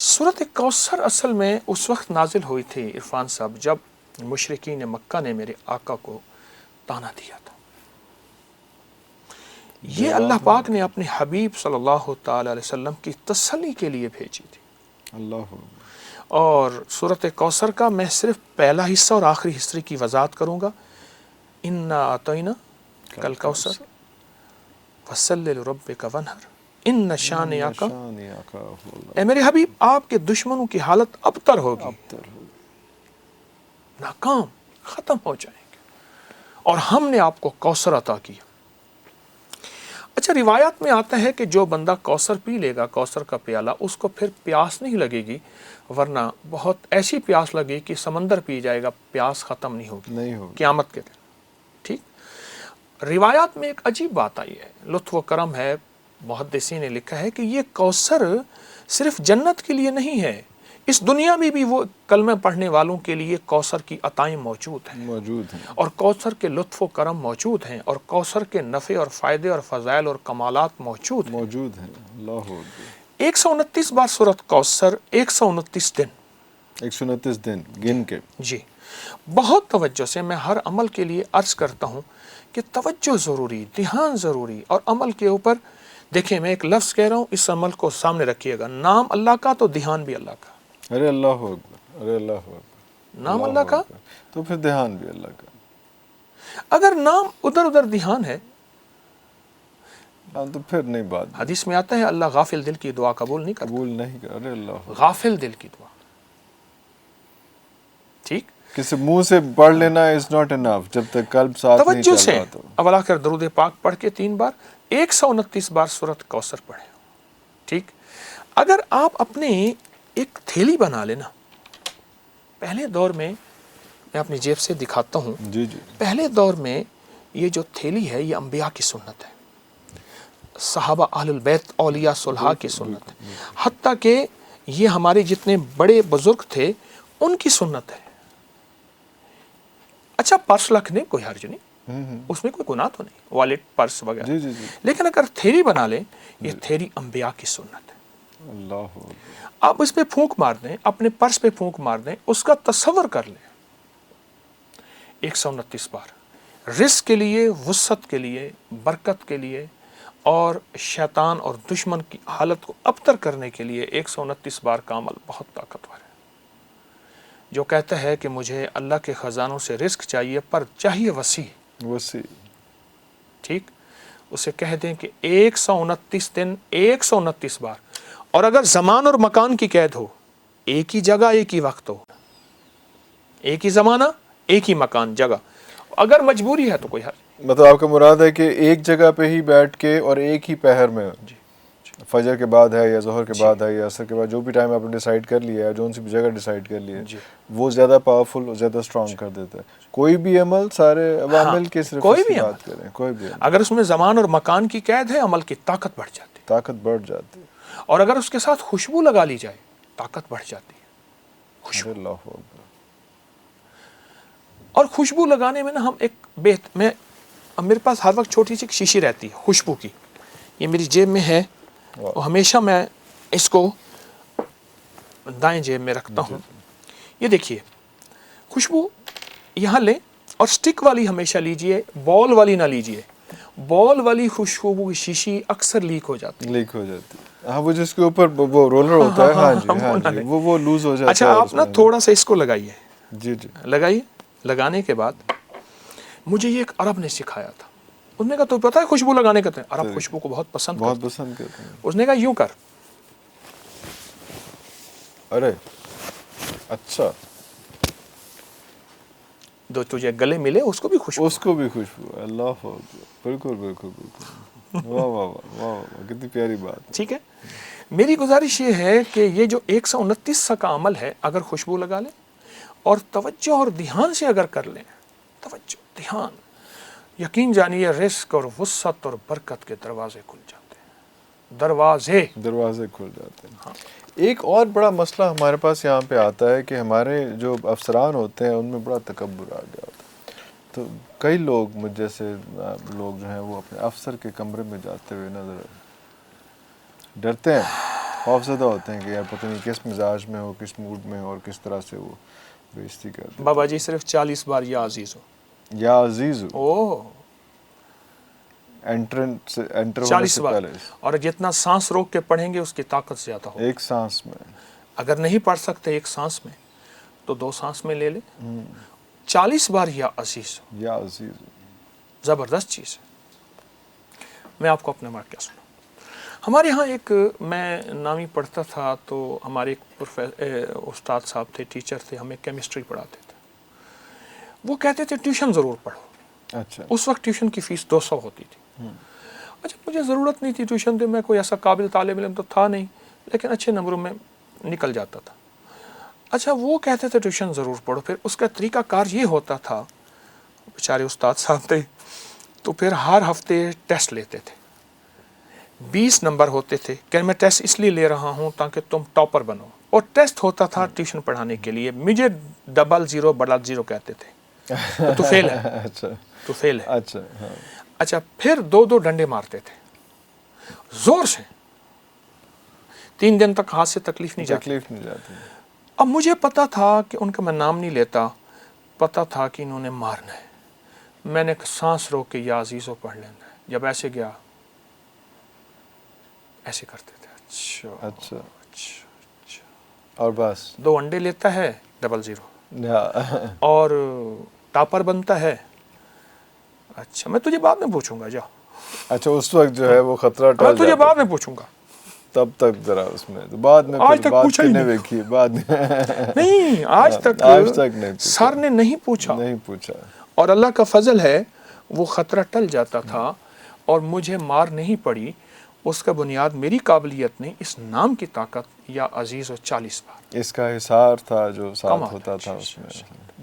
सूरत कौसर असल में उस वक्त नाजिल हुई थी इरफान साहब जब मुशरिकीन मक्का ने मेरे आका को ताना दिया था। ये अल्लाह पाक ने अपने हबीब सल्लल्लाहु ताला अलैहि वसल्लम की तसल्ली के लिए भेजी थी। अल्लाह। और सूरत कौसर का मैं सिर्फ पहला हिस्सा और आखिरी हिस्से की वजाहत करूँगा। इन्ना आतैना कल कौसर फसल्लि लिरब्बिका वन्हर इन्न शानिअका। ए मेरे हबीब, आपके दुश्मनों की हालत अबतर होगी, नाकाम, खत्म हो जाएंगे, और हमने आपको कौसर अता किया। अच्छा, रिवायत में आता है कि जो बंदा कौसर पी लेगा, कौसर का प्याला, उसको फिर प्यास नहीं लगेगी, वरना बहुत ऐसी प्यास लगेगी कि समंदर पी जाएगा, प्यास खत्म नहीं होगी क़यामत के दिन। ठीक। रिवायत में एक अजीब बात आई है, लुत्फ़ व करम है, मुहद्दिसीन ने लिखा है कि ये कौसर सिर्फ जन्नत के लिए नहीं है, इस दुनिया में भी वो कलमे पढ़ने वालों के लिए कौसर की अताएं मौजूद हैं और कौसर के लुत्फ़ व करम मौजूद हैं और कौसर के नफ़े और फ़ायदे और फ़ज़ाइल और कमालात मौजूद हैं। 129 बार सूरत कौसर, 129 दिन, 129 दिन गिन के। जी, बहुत तवज्जो से मैं हर अमल के लिए अर्ज़ करता हूँ कि तवज्जो ज़रूरी, ध्यान ज़रूरी, और अमल के ऊपर देखिए, मैं एक लफ्ज़ कह रहा हूँ, इस अमल को सामने रखिएगा। नाम अल्लाह का तो ध्यान भी अल्लाह का। अरे अल्लाह अकबर, अरे अल्लाह अकबर। नाम अल्लाह का तो फिर ध्यान भी अल्लाह का। अगर नाम उधर उधर ध्यान है तो फिर नहीं बात। हदीस में आता है अल्लाह गाफिल दिल की दुआ कबूल नहीं करता। कबूल नहीं कर। अरे अल्लाह, गाफिल दिल की दुआ। ठीक, किसी मुंह से पढ़ लेना इज नॉट इनफ जब तक कल्ब साथ नहीं चल रहा। तो अवल आखिर दरूद पाक पढ़ के 3 बार, 129 बार सूरत कौसर पढ़े। ठीक। अगर आप अपने एक थैली बना लेना, पहले दौर में, मैं अपनी जेब से दिखाता हूँ, जी जी, पहले दौर में ये जो थैली है ये अंबिया की सुन्नत है, सहाबा अहलुल बैत औलिया सुलहा की सुन्नत है, हत्ता कि ये हमारे जितने बड़े बुजुर्ग थे उनकी सुन्नत है। अच्छा, पर्स रखने कोई हर्ज नहीं, उसमें कोई गुनाह तो नहीं, वॉलेट, पर्स वगैरह। जी जी जी। लेकिन अगर थैली बना लें, ये थैली अंबिया की सुन्नत है। अल्लाह। आप इस पे फूंक मार दें, अपने पर्स पे फूंक मार दें, उसका तसव्वुर कर लें 129 बार, रिस्क के लिए, वुसअत के लिए, बरकत के लिए, और शैतान और दुश्मन की हालत को अबतर करने के लिए 129 बार का अमल बहुत ताकतवर है। जो कहता है कि मुझे अल्लाह के ख़जानों से रिस्क चाहिए, पर चाहिए वसी। ठीक, उसे कह दें कि 129 दिन, 129 बार, और अगर ज़मान और मकान की कैद हो, एक ही जगह एक ही वक्त हो, एक ही ज़माना एक ही मकान जगह, अगर मजबूरी है तो कोई हर्ज। मतलब आपका मुराद है कि एक जगह पे ही बैठ के और एक ही पहर में, फजर के बाद है या ज़ोहर के बाद है या असर के बाद, जो भी टाइम आपने डिसाइड कर लिया है, जो सी भी जगह डिसाइड कर लिया है, वो ज़्यादा पावरफुल, ज़्यादा स्ट्रॉन्ग कर देता है। कोई भी अमल, सारे अवामिल के सिर्फ कोई भी बात करें, कोई भी अमल, अगर उसमें ज़मान और मकान की कैद है, अमल की ताकत बढ़ जाती है, ताकत बढ़ जाती है। और अगर उसके साथ खुशबू लगा ली जाए, ताकत बढ़ जाती है, खुशबू। अल्लाह अकबर। और खुशबू लगाने में ना हम एक मैं, अब मेरे पास हर वक्त छोटी सी शीशी रहती है खुशबू की, ये मेरी जेब में है, और हमेशा मैं इसको दाएं जेब में रखता हूँ। ये देखिए, खुशबू यहाँ लें, और स्टिक वाली हमेशा लीजिए, बॉल वाली ना लीजिए। बॉल वाली खुशबू की शीशी अक्सर लीक हो जाती है। हाँ, वो जिसके ऊपर वो रोलर होता है, हाँ जी, हाँ जी, वो लूज हो जाता है। अच्छा, आप ना थोड़ा सा इसको लगाइए। जी जी, लगाइए। लगाने के बाद मुझे ये एक अरब ने सिखाया था, उसने कहा तो पता है खुशबू लगाने का, अरब खुशबू को बहुत पसंद करते हैं। उसने कहा यूं कर, अरे अच्छा, जो तुझे गले मिले उसको भी खुशबू, अल्लाह, बिल्कुल बिल्कुल बिल्कुल। वाह वाह वाह वाह, कितनी प्यारी बात। ठीक है, मेरी गुजारिश ये है कि ये जो 129 का अमल है, अगर खुशबू लगा लें और तवज्जो और ध्यान से अगर कर लें, तवज्जो ध्यान, यकीन जानिए रिस्क और वुसअत और बरकत के दरवाजे खुल जाते हैं, दरवाजे खुल जाते हैं। हाँ। एक और बड़ा मसला हमारे पास यहाँ पे आता है कि हमारे जो अफसरान होते हैं उनमें बड़ा तकब्बुर आ गया होता है। तो कई लोग, मुझ जैसे लोग जो हैं, वो अपने अफसर के कमरे में जाते हुए नजर डरते हैं خوفزدہ ہوتے ہیں کہ یار پتہ نہیں کس مزاج میں ہو, کس موڈ میں ہو, اور کس طرح سے وہ بےعزتی کرتے. بابا جی صرف 40 بار یا عزیز ہو. یا عزیز ہو اوہ انٹر ہونے 40 سے بار, پہلے اور جتنا سانس روک کے پڑھیں گے اس کی طاقت زیادہ ہو. ایک سانس میں. اگر نہیں پڑھ سکتے ایک سانس میں تو 2 سانس میں لے لیں. 40 بار یا عزیز ہو, یا عزیز ہو. زبردست چیز ہے. میں آپ کو اپنا واقعہ سناؤں. ہمارے ہاں ایک, میں نامی پڑھتا تھا تو ہمارے ایک استاد صاحب تھے, ٹیچر تھے, ہمیں کیمسٹری پڑھاتے تھے. وہ کہتے تھے ٹیوشن ضرور پڑھو. اچھا. اس وقت ٹیوشن کی فیس 200 ہوتی تھی. اچھا مجھے ضرورت نہیں تھی ٹیوشن دے, میں کوئی ایسا قابل طالب علم تو تھا نہیں, لیکن اچھے نمبروں میں نکل جاتا تھا. اچھا وہ کہتے تھے ٹیوشن ضرور پڑھو. پھر اس کا طریقہ کار یہ ہوتا تھا, بیچارے استاد صاحب تھے, تو پھر ہر ہفتے ٹیسٹ لیتے تھے. 20 نمبر ہوتے تھے کہ میں ٹیسٹ اس لیے لے رہا ہوں تاکہ تم ٹاپر بنو. اور ٹیسٹ ہوتا تھا ٹیوشن پڑھانے کے لیے. مجھے 00 کہتے تھے تو فیل ہے, اچھا تو فیل ہے. اچھا. ہاں. اچھا پھر 2 ڈنڈے مارتے تھے زور سے. 3 دن تک ہاتھ سے تکلیف نہیں جاتی. تکلیف نہیں جاتی. اب مجھے پتا تھا کہ ان کا میں نام نہیں لیتا, پتا تھا کہ انہوں نے مارنا ہے. میں نے سانس روک کے یا عزیزو پڑھ لینا ہے. جب ایسے گیا ایسے کرتے تھے. اچھا اچھا. اچھا. اور بس 2 انڈے لیتا ہے 00 یا. اور ٹاپر بنتا ہے. اچھا میں تجھے بعد میں پوچھوں گا, جا. اچھا اس وقت جو ہے وہ خطرہ میں ٹل تجھے جاتا بعد میں پوچھوں گا. تب تک ذرا اس میں, تو بعد میں آج پھر تک بات پوچھا ہی کرنے نہیں. دیکھیے بعد میں. نہیں آج تک نہیں پوچھا. سر نے نہیں پوچھا. نہیں پوچھا. اور اللہ کا فضل ہے وہ خطرہ ٹل جاتا تھا اور مجھے مار نہیں پڑی. اس کا بنیاد میری قابلیت نہیں, اس نام کی طاقت یا عزیز و 40 بار. اس کا حصار تھا جو ساتھ کمال ہوتا ہے. تھا اس میں.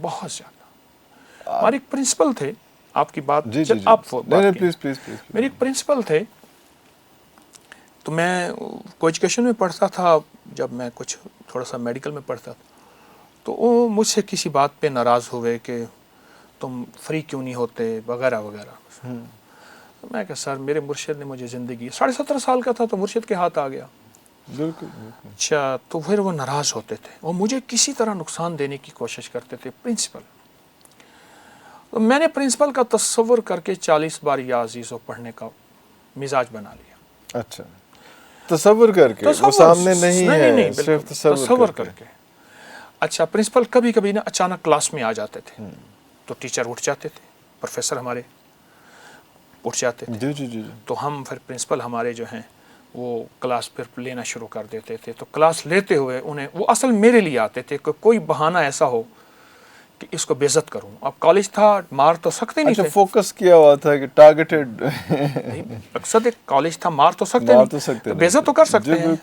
بہت زیادہ. ہمارے ایک پرنسپل تھے, آپ کی بات جی جی جی. آپ نہیں پلیز پلیز پلیز. میرے ایک پرنسپل تھے, تو میں کو ایجوکیشن میں پڑھتا تھا. جب میں کچھ تھوڑا سا میڈیکل میں پڑھتا تھا تو وہ مجھ سے کسی بات پہ ناراض ہوئے کہ تم فری کیوں نہیں ہوتے وغیرہ وغیرہ. میں کہ سر میرے مرشد نے مجھے زندگی, 17.5 سال کا تھا تو مرشد کے ہاتھ آ گیا. بالکل. اچھا تو پھر وہ ناراض ہوتے تھے, وہ مجھے کسی طرح نقصان دینے کی کوشش کرتے تھے. پرنسپل, تو میں نے پرنسپل کا تصور کر کے 40 بار یا عزیزو پڑھنے کا مزاج بنا لیا. اچھا تصور کر کے, وہ سامنے نہیں ہے, صرف تصور کر کے. اچھا پرنسپل کبھی کبھی نا اچانک کلاس میں آ جاتے تھے تو ٹیچر اٹھ جاتے تھے, پروفیسر ہمارے اٹھ جاتے تھے. جی جی جی. تو ہم پھر پرنسپل ہمارے جو ہیں وہ کلاس پھر لینا شروع کر دیتے تھے. تو کلاس لیتے ہوئے انہیں, وہ اصل میرے لیے آتے تھے کہ کوئی بہانہ ایسا ہو کہ اس کو بے عزت کروں. اب کالج تھا, مار تو سکتے نہیں تھے. فوکس کیا ہوا تھا کہ ٹارگیٹڈ. مقصد ایک کالج تھا, مار تو سکتے نہیں, بے عزت تو کر سکتے ہیں.